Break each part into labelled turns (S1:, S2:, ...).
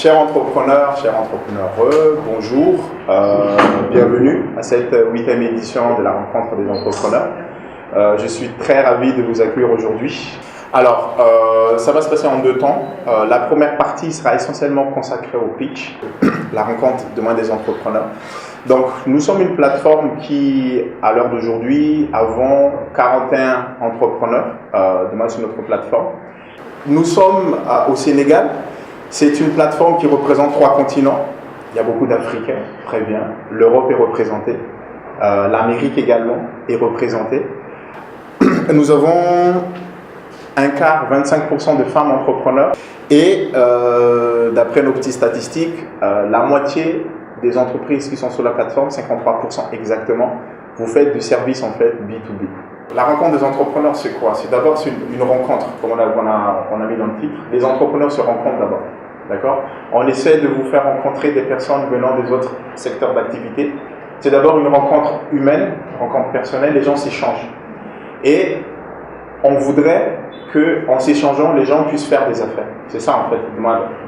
S1: Chers entrepreneurs, bonjour, bienvenue à cette 8e édition de la rencontre des entrepreneurs. Je suis très ravi de vous accueillir aujourd'hui. Alors, ça va se passer en deux temps. La première partie sera essentiellement consacrée au pitch, la rencontre demain des entrepreneurs. Donc, nous sommes une plateforme qui, à l'heure d'aujourd'hui, avons 41 entrepreneurs demain sur notre plateforme. Nous sommes au Sénégal. C'est une plateforme qui représente 3 continents. Il y a beaucoup d'Africains, très bien. L'Europe est représentée. L'Amérique également est représentée. Nous avons un quart, 25% de femmes entrepreneurs. Et d'après nos petites statistiques, la moitié des entreprises qui sont sur la plateforme, 53% exactement, vous faites du service en fait B2B. La rencontre des entrepreneurs, c'est quoi? C'est d'abord une rencontre, comme on a mis dans le titre. Les entrepreneurs se rencontrent d'abord. D'accord? On essaie de vous faire rencontrer des personnes venant des autres secteurs d'activité. C'est d'abord une rencontre humaine, une rencontre personnelle, les gens s'échangent. Et on voudrait qu'en s'échangeant, les gens puissent faire des affaires. C'est ça en fait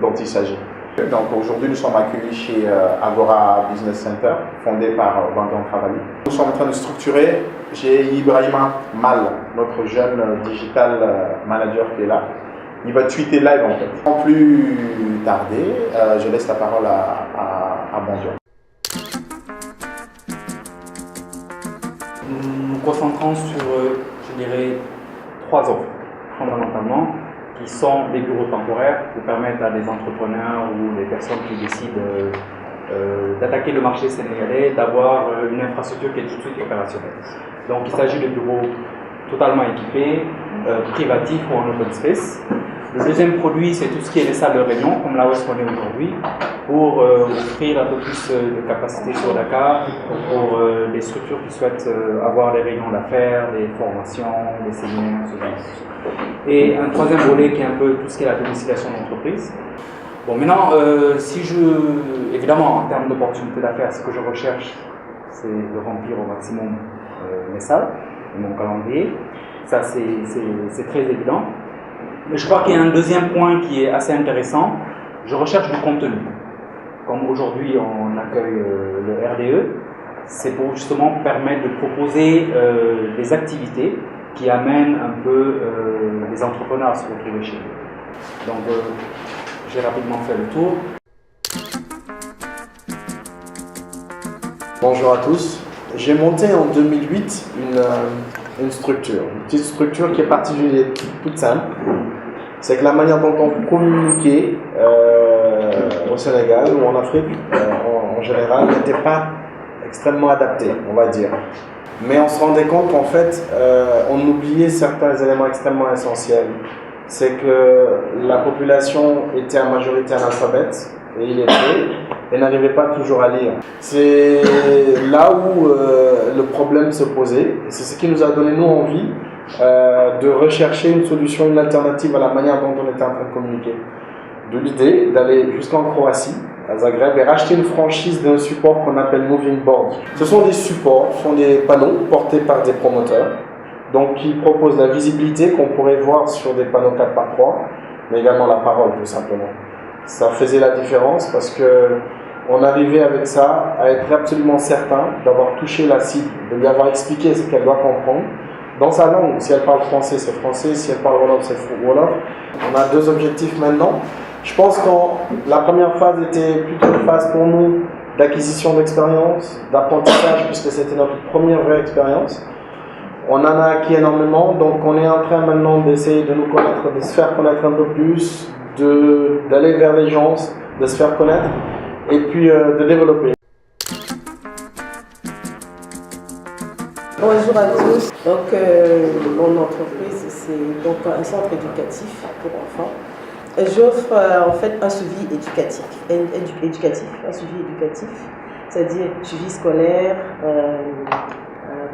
S1: dont il s'agit. Donc aujourd'hui, nous sommes accueillis chez Agora Business Center, fondé par Vincent Travali. Nous sommes en train de structurer. J'ai Ibrahima Mal, notre jeune digital manager qui est là. Il va tweeter live en fait. Sans plus tarder, je laisse la parole à Bonjour.
S2: Nous nous concentrons sur, je dirais, 3 offres, fondamentalement, qui sont des bureaux temporaires pour permettre à des entrepreneurs ou des personnes qui décident d'attaquer le marché sénégalais, d'avoir une infrastructure qui est tout de suite opérationnelle. Donc il s'agit de bureaux totalement équipés, privatifs ou en open space. Le deuxième produit, c'est tout ce qui est les salles de réunion, comme là où est-ce qu'on est aujourd'hui, pour offrir un peu plus de capacité sur Dakar, pour les structures qui souhaitent avoir des réunions d'affaires, des formations, des séminaires, ce genre de choses. Et un troisième volet qui est un peu tout ce qui est la domiciliation d'entreprise. Bon, maintenant, évidemment, en termes d'opportunités d'affaires, ce que je recherche, c'est de remplir au maximum mes salles, mon calendrier. Ça, c'est très évident. Mais je crois qu'il y a un deuxième point qui est assez intéressant. Je recherche du contenu. Comme aujourd'hui, on accueille le RDE, c'est pour justement permettre de proposer des activités qui amènent un peu les entrepreneurs à se retrouver chez eux. Donc, j'ai rapidement fait le tour.
S3: Bonjour à tous. J'ai monté en 2008 une petite structure qui est partie d'une idée toute simple. C'est que la manière dont on communiquait au Sénégal ou en Afrique en général n'était pas extrêmement adaptée, on va dire. Mais on se rendait compte qu'en fait, on oubliait certains éléments extrêmement essentiels. C'est que la population était à majorité analphabète et illettrée et n'arrivait pas toujours à lire. C'est là où le problème se posait. Et c'est ce qui nous a donné, nous, envie de rechercher une solution, une alternative à la manière dont on était en train de communiquer. De l'idée d'aller jusqu'en Croatie, à Zagreb, et racheter une franchise d'un support qu'on appelle Moving Board. Ce sont des supports, ce sont des panneaux portés par des promoteurs, donc qui proposent la visibilité qu'on pourrait voir sur des panneaux 4x3, mais également la parole tout simplement. Ça faisait la différence parce que on arrivait avec ça à être absolument certain d'avoir touché la cible, de lui avoir expliqué ce qu'elle doit comprendre dans sa langue. Si elle parle français, c'est français. Si elle parle wolof, c'est wolof. On a 2 objectifs maintenant. Je pense que la première phase était plutôt une phase pour nous d'acquisition d'expérience, d'apprentissage, puisque c'était notre première vraie expérience. On en a acquis énormément, donc on est en train maintenant d'essayer de nous connaître, de se faire connaître un peu plus, d'aller vers les gens, de se faire connaître et puis de développer.
S4: Bonjour à tous. Donc, mon entreprise, c'est donc un centre éducatif pour enfants. J'offre en fait un suivi éducatif, un suivi éducatif, c'est-à-dire suivi scolaire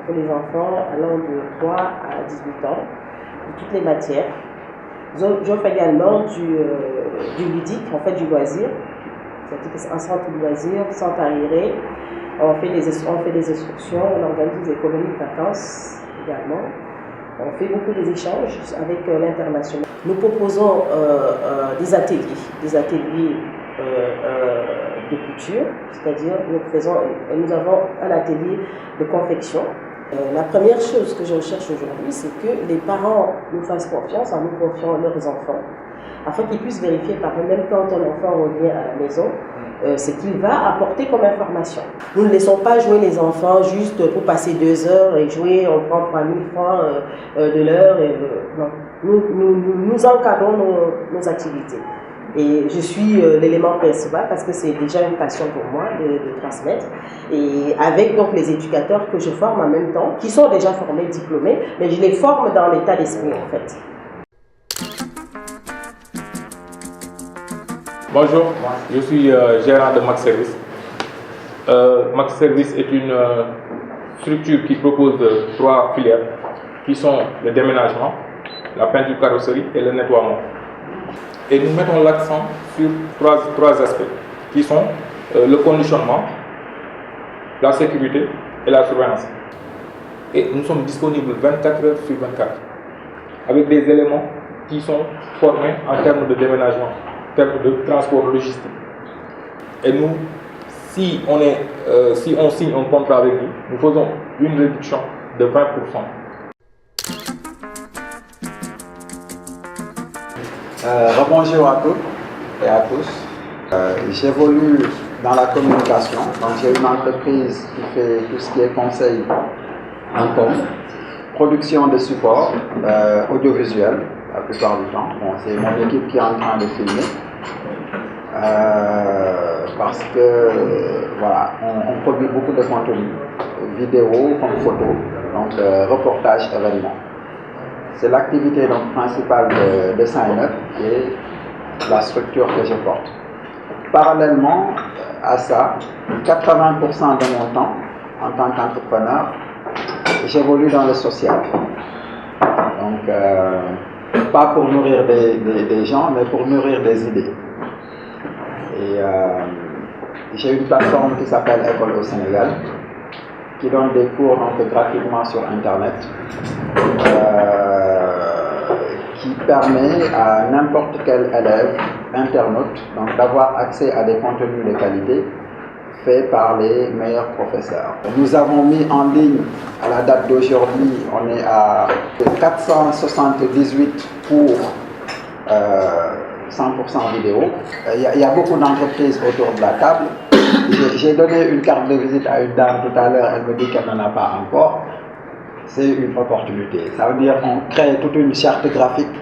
S4: pour les enfants allant de 3 à 18 ans, de toutes les matières. J'offre également du ludique, en fait du loisir, c'est-à-dire que c'est un centre de loisirs, centre aéré. On fait des instructions, on organise des colonies de vacances également. On fait beaucoup d'échanges avec l'international. Nous proposons des ateliers de couture, c'est-à-dire nous avons un atelier de confection. La première chose que je recherche aujourd'hui, c'est que les parents nous fassent confiance en nous confiant leurs enfants, afin qu'ils puissent vérifier par eux-mêmes quand un enfant revient à la maison, ce qu'il va apporter comme information. Nous ne laissons pas jouer les enfants juste pour passer 2 heures et jouer, on prend 3000 francs de l'heure. Non. Nous encadrons nos activités. Et je suis l'élément principal parce que c'est déjà une passion pour moi de transmettre. Et avec donc les éducateurs que je forme en même temps, qui sont déjà formés, diplômés, mais je les forme dans l'état d'esprit en fait.
S5: Bonjour, je suis gérant de Max Service. Max Service est une structure qui propose 3 filières qui sont le déménagement, la peinture carrosserie et le nettoiement. Et nous mettons l'accent sur trois aspects qui sont le conditionnement, la sécurité et la surveillance. Et nous sommes disponibles 24 heures sur 24 avec des éléments qui sont formés en termes de déménagement, en termes de transport logistique. Et nous, si on signe un contrat avec nous, nous faisons une réduction de 20%.
S6: Rebonjour à toutes et à tous. J'évolue dans la communication. Donc j'ai une entreprise qui fait tout ce qui est conseil en com, production de support audiovisuel la plupart du temps. Bon, c'est mon équipe qui est en train de filmer parce que voilà, on produit beaucoup de contenu, vidéo comme photo, donc reportage événements. C'est l'activité donc principale de Sign-Up qui est la structure que je porte. Parallèlement à ça, 80% de mon temps en tant qu'entrepreneur, j'évolue dans le social. Donc, pas pour nourrir des gens, mais pour nourrir des idées. Et j'ai une plateforme qui s'appelle École au Sénégal, qui donne des cours donc, gratuitement sur Internet, qui permet à n'importe quel élève, internaute, donc d'avoir accès à des contenus de qualité faits par les meilleurs professeurs. Nous avons mis en ligne, à la date d'aujourd'hui, on est à 478 cours 100% vidéo. Il y a beaucoup d'entreprises autour de la table. J'ai donné une carte de visite à une dame tout à l'heure, elle me dit qu'elle n'en a pas encore. C'est une opportunité. Ça veut dire qu'on crée toute une charte graphique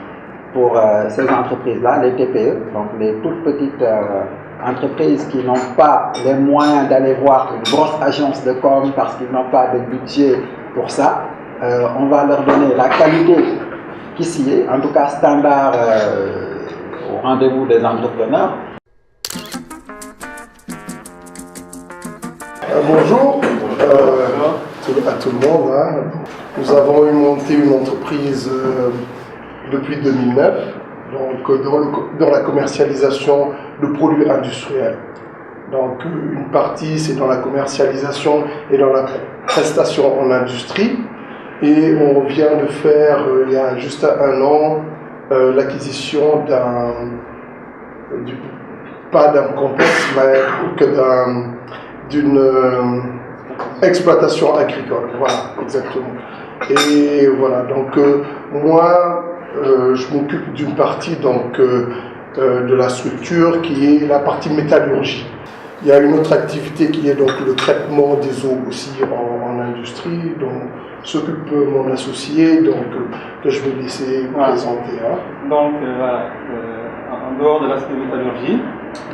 S6: pour ces entreprises-là, les TPE, donc les toutes petites entreprises qui n'ont pas les moyens d'aller voir une grosse agence de com parce qu'ils n'ont pas de budget pour ça. On va leur donner la qualité qui s'y est, en tout cas standard au rendez-vous des entrepreneurs.
S7: Bonjour à tout le monde. Hein. Nous avons monté une entreprise depuis 2009 donc, dans la commercialisation de produits industriels. Donc une partie c'est dans la commercialisation et dans la prestation en industrie. Et on vient de faire il y a juste 1 an l'acquisition pas d'un complexe mais que d'une exploitation agricole, voilà, exactement. Et voilà, donc moi, je m'occupe d'une partie donc, de la structure qui est la partie métallurgie. Il y a une autre activité qui est donc le traitement des eaux aussi en industrie, dont s'occupe mon associé, donc que je vais laisser présenter. Hein.
S8: Donc voilà, en dehors de l'aspect métallurgie,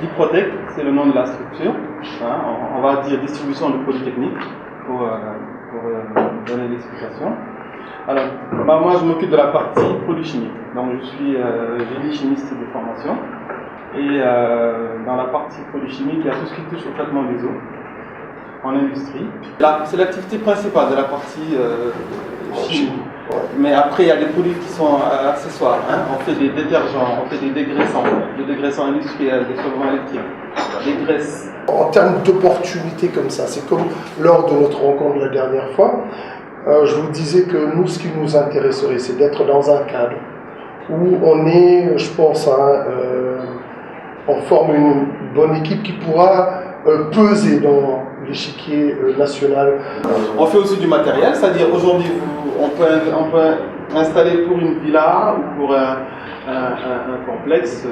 S8: Diprotec, c'est le nom de la structure. Hein, on va dire distribution de produits techniques pour donner l'explication. Alors, moi je m'occupe de la partie produits chimiques. Donc je suis génie chimiste de formation. Et dans la partie produits chimiques, il y a tout ce qui touche au traitement des eaux en industrie. C'est l'activité principale de la partie chimie. Mais après, il y a des produits qui sont accessoires. Hein. On fait des détergents, on fait des dégraissants industriels, des solvants électriques, des graisses.
S7: En termes d'opportunités comme ça, c'est comme lors de notre rencontre la dernière fois, je vous disais que nous, ce qui nous intéresserait, c'est d'être dans un cadre où on est, je pense, on forme une bonne équipe qui pourra peser dans l'échiquier national.
S8: On fait aussi du matériel, c'est-à-dire aujourd'hui on peut installer pour une villa ou pour un complexe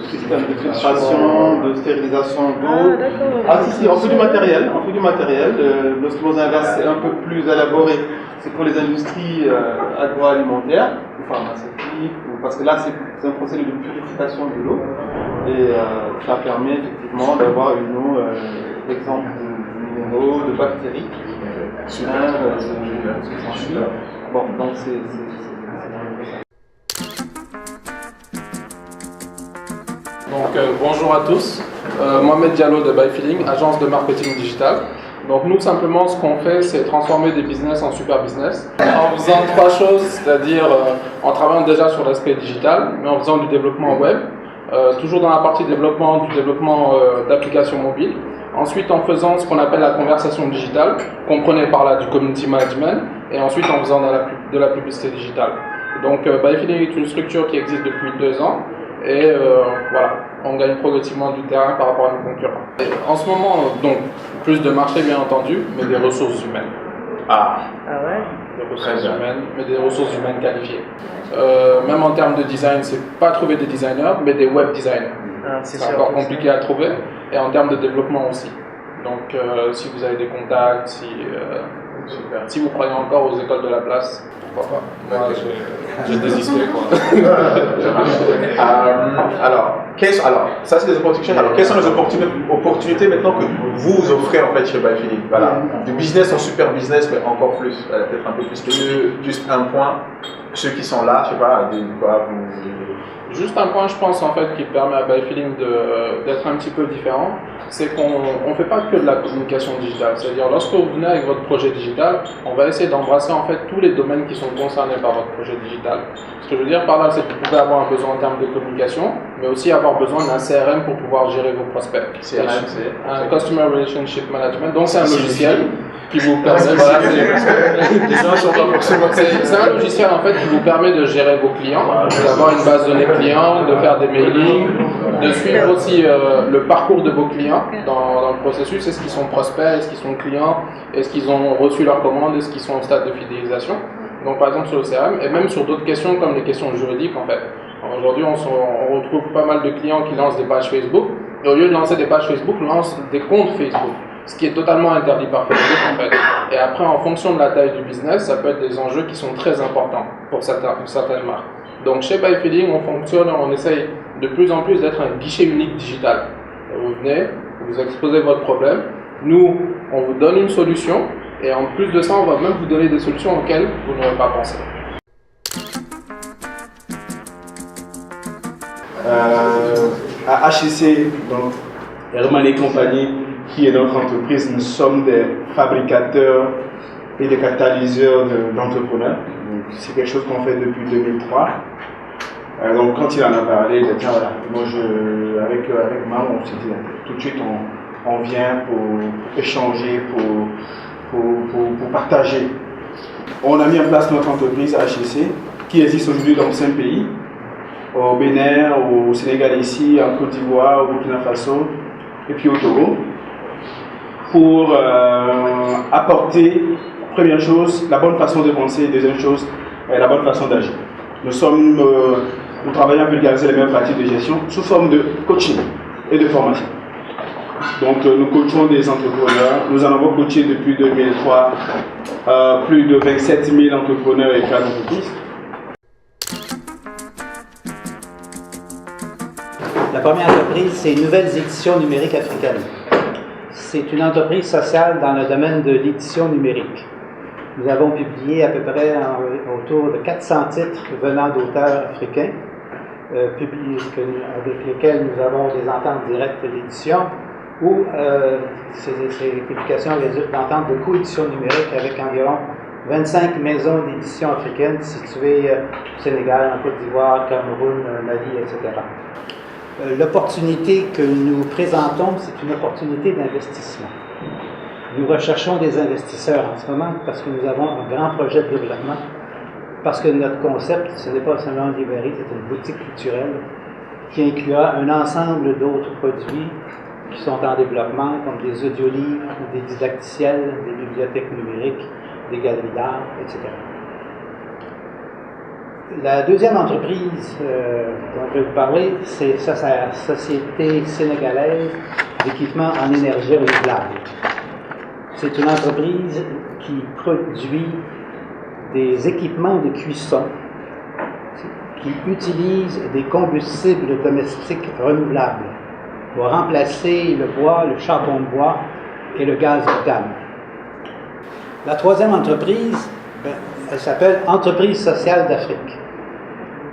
S8: système de filtration, de stérilisation d'eau. Si, on fait du matériel. Lorsque nos inverses c'est un peu plus élaboré, c'est pour les industries agroalimentaires ou pharmaceutiques, parce que là c'est un procédé de purification de l'eau et ça permet effectivement d'avoir une eau, exemple de minéraux, de bactéries, bon, donc c'est
S5: Donc bonjour à tous, Mohamed Diallo de ByFeeling, agence de marketing digital. Donc nous simplement ce qu'on fait c'est transformer des business en super business en faisant trois choses, c'est-à-dire en travaillant déjà sur l'aspect digital, mais en faisant du développement web, toujours dans la partie développement, d'applications mobiles. Ensuite en faisant ce qu'on appelle la conversation digitale, comprenez par là du community management, et ensuite en faisant de la publicité digitale. Donc ByFeeling est une structure qui existe depuis 2 ans. Et voilà, on gagne progressivement du terrain par rapport à nos concurrents. Et en ce moment, donc, plus de marché bien entendu, mais des ressources humaines.
S4: Ah ouais?
S5: Des ressources humaines, mais des ressources humaines qualifiées. Même en termes de design, c'est pas trouver des designers, mais des web designers. C'est encore compliqué à trouver, et en termes de développement aussi. Donc si vous avez des contacts, si vous croyez encore aux écoles de la place, pourquoi pas. Moi, j'ai désisté, quoi.
S1: Alors, ça c'est des opportunités. Alors, quelles sont les opportunités maintenant que vous offrez en fait chez ByFeeling? Voilà, du business en super business, mais encore plus, peut-être un peu plus spécifique. Juste un point, ceux qui sont là, je sais pas,
S5: Juste un point, je pense, en fait, qui permet à ByFeeling d'être un petit peu différent, c'est qu'on ne fait pas que de la communication digitale. C'est-à-dire, lorsque vous venez avec votre projet digital, on va essayer d'embrasser en fait tous les domaines qui sont concernés par votre projet digital. Ce que je veux dire par là, c'est que vous pouvez avoir un besoin en termes de communication, mais aussi avoir besoin d'un CRM pour pouvoir gérer vos prospects.
S1: CRM, c'est
S5: un Customer Relationship Management. Donc, c'est un logiciel qui vous permet c'est un logiciel en fait qui vous permet de gérer vos clients, d'avoir une base de données clients, de faire des mailings, de suivre aussi le parcours de vos clients dans le processus. Est-ce qu'ils sont prospects, est-ce qu'ils sont clients, est-ce qu'ils ont reçu leur commande, est-ce qu'ils sont au stade de fidélisation. Donc par exemple sur le CRM et même sur d'autres questions comme les questions juridiques en fait. Aujourd'hui on retrouve pas mal de clients qui lancent des pages Facebook et au lieu de lancer des pages Facebook, lancent des comptes Facebook. Ce qui est totalement interdit par Facebook en fait. Et après, en fonction de la taille du business, ça peut être des enjeux qui sont très importants pour certaines marques. Donc chez ByFeeling, on fonctionne, on essaye de plus en plus d'être un guichet unique digital. Vous venez, vous exposez votre problème, nous, on vous donne une solution, et en plus de ça, on va même vous donner des solutions auxquelles vous n'aurez pas pensé.
S9: À HEC, donc Herman et compagnie, qui est notre entreprise, nous sommes des fabricateurs et des catalyseurs d'entrepreneurs. C'est quelque chose qu'on fait depuis 2003. Donc quand il en a parlé, il a dit tiens voilà, moi avec Mam, on s'est dit tout de suite on vient pour échanger, pour partager. On a mis en place notre entreprise HEC qui existe aujourd'hui dans 5 pays, au Bénin, au Sénégal ici, en Côte d'Ivoire, au Burkina Faso et puis au Togo, pour apporter, première chose, la bonne façon de penser, deuxième chose, la bonne façon d'agir. Nous travaillons à vulgariser les meilleures pratiques de gestion sous forme de coaching et de formation. Donc nous coachons des entrepreneurs, nous en avons coaché depuis 2003 plus de 27 000 entrepreneurs et cadres d'entreprise.
S10: La première entreprise, c'est Nouvelles Éditions Numériques Africaines. C'est une entreprise sociale dans le domaine de l'édition numérique. Nous avons publié à peu près autour de 400 titres venant d'auteurs africains, avec lesquels nous avons des ententes directes d'édition, ou ces publications résultent d'ententes de coédition numérique avec environ 25 maisons d'édition africaines situées au Sénégal, en Côte d'Ivoire, Cameroun, Mali, etc. L'opportunité que nous présentons, c'est une opportunité d'investissement. Nous recherchons des investisseurs en ce moment parce que nous avons un grand projet de développement, parce que notre concept, ce n'est pas seulement une librairie, c'est une boutique culturelle qui inclura un ensemble d'autres produits qui sont en développement, comme des audiolivres, des didacticiels, des bibliothèques numériques, des galeries d'art, etc. La deuxième entreprise dont je vais vous parler, c'est la Société sénégalaise d'équipement en énergie renouvelable. C'est une entreprise qui produit des équipements de cuisson qui utilisent des combustibles domestiques renouvelables pour remplacer le bois, le charbon de bois et le gaz butane. La troisième entreprise, elle s'appelle Entreprise sociale d'Afrique.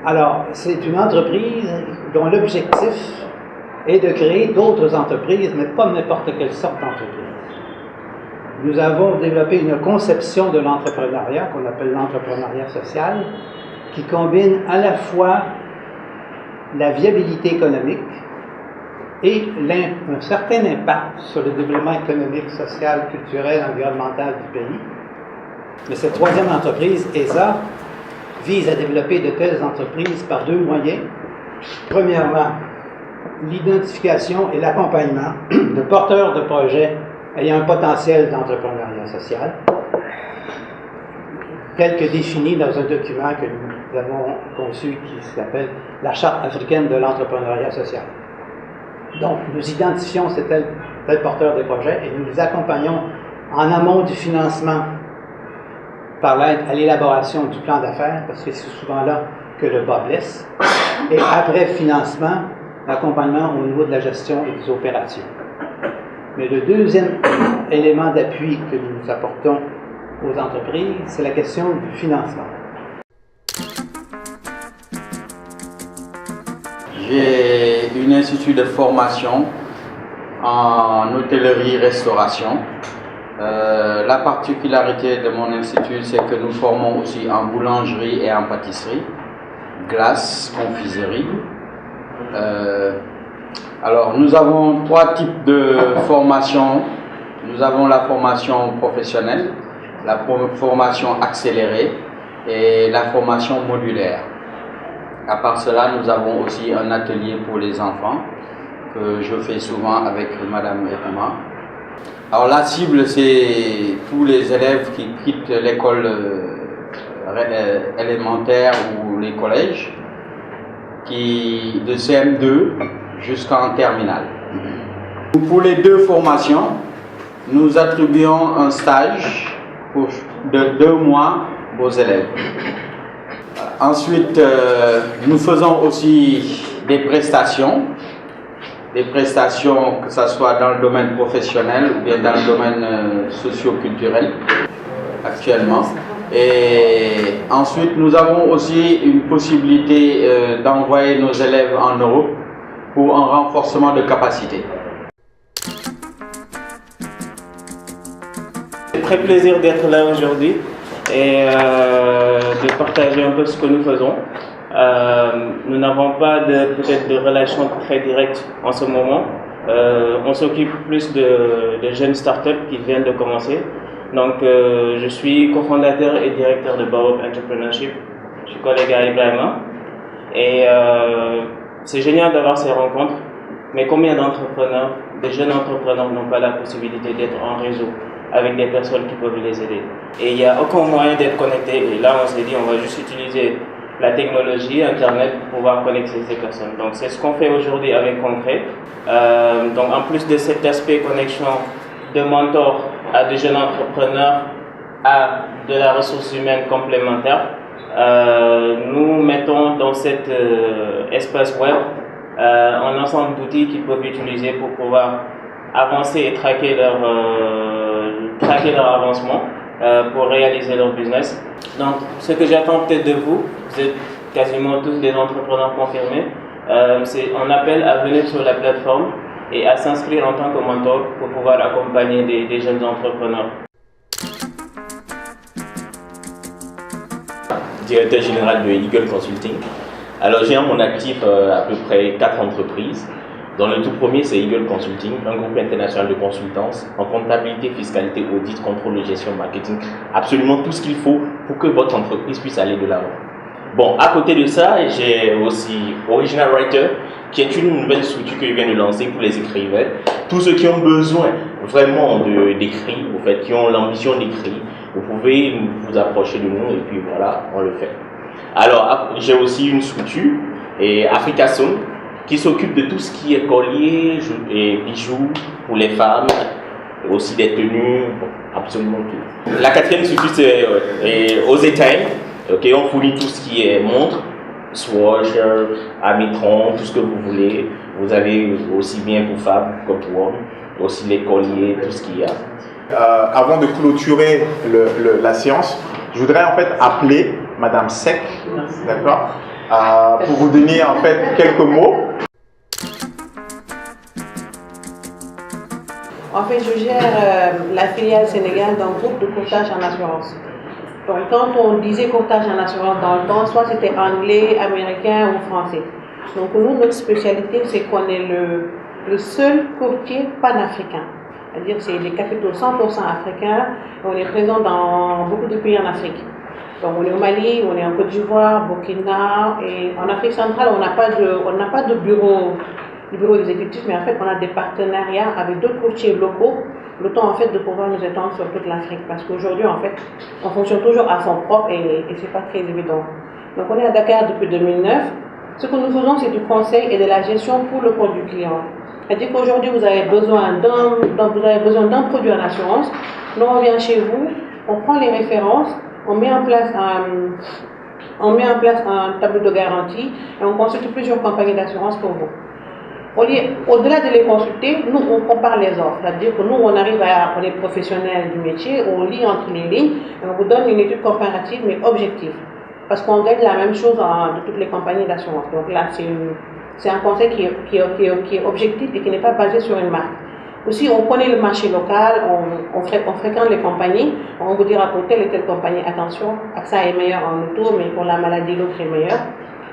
S10: Alors, c'est une entreprise dont l'objectif est de créer d'autres entreprises, mais pas n'importe quelle sorte d'entreprise. Nous avons développé une conception de l'entrepreneuriat qu'on appelle l'entrepreneuriat social, qui combine à la fois la viabilité économique et un certain impact sur le développement économique, social, culturel, environnemental du pays. Mais cette troisième entreprise, ESA, vise à développer de telles entreprises par deux moyens. Premièrement, l'identification et l'accompagnement de porteurs de projets ayant un potentiel d'entrepreneuriat social, tel que défini dans un document que nous avons conçu qui s'appelle la Charte africaine de l'entrepreneuriat social. Donc, nous identifions ces tels porteurs de projets et nous les accompagnons en amont du financement par l'aide à l'élaboration du plan d'affaires, parce que c'est souvent là que le bas blesse, et après financement, l'accompagnement au niveau de la gestion et des opérations. Mais le deuxième élément d'appui que nous apportons aux entreprises, c'est la question du financement.
S11: J'ai un institut de formation en hôtellerie-restauration. La particularité de mon institut, c'est que nous formons aussi en boulangerie et en pâtisserie, glace, confiserie. Alors, nous avons trois types de formation. Nous avons la formation professionnelle, la formation accélérée et la formation modulaire. À part cela, nous avons aussi un atelier pour les enfants que je fais souvent avec Madame Ekuma. Alors la cible, c'est tous les élèves qui quittent l'école élémentaire ou les collèges, de CM2 jusqu'en terminale. Pour les deux formations, nous attribuons un stage de 2 mois aux élèves. Ensuite, nous faisons aussi des prestations que ce soit dans le domaine professionnel ou bien dans le domaine socio-culturel actuellement. Et ensuite, nous avons aussi une possibilité d'envoyer nos élèves en Europe pour un renforcement de capacité.
S12: C'est très plaisir d'être là aujourd'hui et de partager un peu ce que nous faisons. Nous n'avons pas peut-être de relation très directe en ce moment. On s'occupe plus de jeunes startups qui viennent de commencer. Donc, je suis cofondateur et directeur de Baobab Entrepreneurship. Je suis collègue à Ibrahima. Et c'est génial d'avoir ces rencontres. Mais combien d'entrepreneurs, de jeunes entrepreneurs n'ont pas la possibilité d'être en réseau avec des personnes qui peuvent les aider? Et il n'y a aucun moyen d'être connecté. Et là, on s'est dit, on va juste utiliser la technologie, Internet, pour pouvoir connecter ces personnes. Donc, c'est ce qu'on fait aujourd'hui avec Concret. Donc, en plus de cet aspect connexion de mentors à des jeunes entrepreneurs, à de la ressource humaine complémentaire, nous mettons dans cet espace web un ensemble d'outils qu'ils peuvent utiliser pour pouvoir avancer et traquer leur avancement pour réaliser leur business. Donc, ce que j'attends peut-être de vous, vous êtes quasiment tous des entrepreneurs confirmés, c'est on appelle à venir sur la plateforme et à s'inscrire en tant que mentor pour pouvoir accompagner des jeunes entrepreneurs.
S13: Directeur général de Eagle Consulting. Alors j'ai à mon actif à peu près 4 entreprises. Dans le tout premier, c'est Eagle Consulting, un groupe international de consultance en comptabilité, fiscalité, audit, contrôle de gestion, marketing. Absolument tout ce qu'il faut pour que votre entreprise puisse aller de l'avant. Bon, à côté de ça, j'ai aussi Original Writer, qui est une nouvelle structure que je viens de lancer pour les écrivains. Tous ceux qui ont besoin vraiment d'écrire, en fait, qui ont l'ambition d'écrire, vous pouvez vous approcher de nous et puis voilà, on le fait. Alors, j'ai aussi une structure, Africa Zone, qui s'occupe de tout ce qui est collier et bijoux pour les femmes, aussi des tenues, bon, absolument tout. La quatrième structure, c'est Ozetime. Okay, on fournit tout ce qui est montre, swatch, amitron, tout ce que vous voulez. Vous avez aussi bien pour femmes comme pour hommes, aussi les colliers, tout ce qu'il y a.
S1: Avant de clôturer la séance, je voudrais en fait appeler Madame Sec, d'accord, pour vous donner en fait quelques mots.
S14: En fait, je gère la filiale Sénégal d'un groupe de courtage en assurance. Donc, quand on disait courtage en assurance dans le temps, soit c'était anglais, américain ou français. Donc, nous, notre spécialité, c'est qu'on est le seul courtier panafricain. C'est-à-dire que c'est des capitaux 100% africains. On est présent dans beaucoup de pays en Afrique. Donc, on est au Mali, on est en Côte d'Ivoire, Burkina, et en Afrique centrale, on n'a pas de bureau exécutif, mais en fait, on a des partenariats avec d'autres courtiers locaux, le temps en fait de pouvoir nous étendre sur toute l'Afrique. Parce qu'aujourd'hui, en fait, on fonctionne toujours à son propre et c'est pas très évident. Donc, on est à Dakar depuis 2009. Ce que nous faisons, c'est du conseil et de la gestion pour le compte du client. C'est-à-dire qu'aujourd'hui, vous avez besoin d'un produit en assurance. Nous, on vient chez vous, on prend les références, on met en place un tableau de garantie et on consulte plusieurs compagnies d'assurance pour vous. Au-delà de les consulter, nous, on compare les offres. C'est-à-dire que nous, on est professionnels du métier, on lit entre les lignes et on vous donne une étude comparative mais objective. Parce qu'on gagne la même chose de toutes les compagnies d'assurance. Donc là, c'est un conseil qui est objectif et qui n'est pas basé sur une marque. Aussi, on connaît le marché local, on fréquente les compagnies, on vous dira pour telle et telle compagnie, attention, AXA est meilleur en auto, mais pour la maladie, l'autre est meilleur.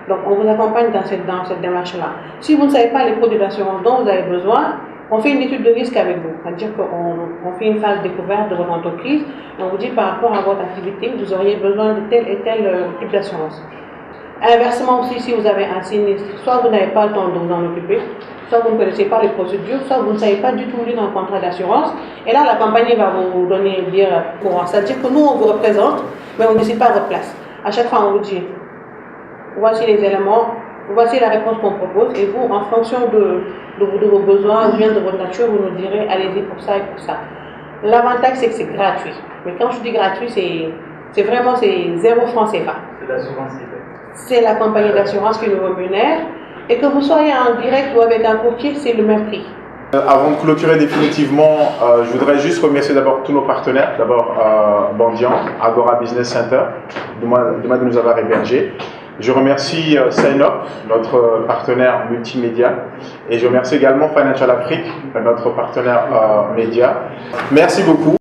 S14: Donc, on vous accompagne dans cette démarche-là. Si vous ne savez pas les produits d'assurance dont vous avez besoin, on fait une étude de risque avec vous. C'est-à-dire qu'on fait une phase découverte de votre entreprise et on vous dit par rapport à votre activité, vous auriez besoin de tel et tel type d'assurance. Inversement aussi, si vous avez un sinistre, soit vous n'avez pas le temps de vous en occuper, soit vous ne connaissez pas les procédures, soit vous ne savez pas du tout lire un contrat d'assurance. Et là, la compagnie va vous dire courant. C'est-à-dire que nous, on vous représente, mais on ne décide pas à votre place. À chaque fois, on vous dit voici les éléments, voici la réponse qu'on propose, et vous, en fonction de vos besoins ou bien de votre nature, vous nous direz allez-y pour ça et pour ça. L'avantage, c'est que c'est gratuit. Mais quand je dis gratuit, c'est vraiment 0 francs CFA.
S2: C'est l'assurance qui fait.
S14: C'est la compagnie d'assurance qui nous rémunère. Et que vous soyez en direct ou avec un courtier, c'est le même prix.
S1: Avant de clôturer définitivement, je voudrais juste remercier d'abord tous nos partenaires. D'abord Bandian, Agora Business Center, de nous avoir hébergés. Je remercie Sign-Up, notre partenaire multimédia, et je remercie également Financial Afrique, notre partenaire média. Merci beaucoup.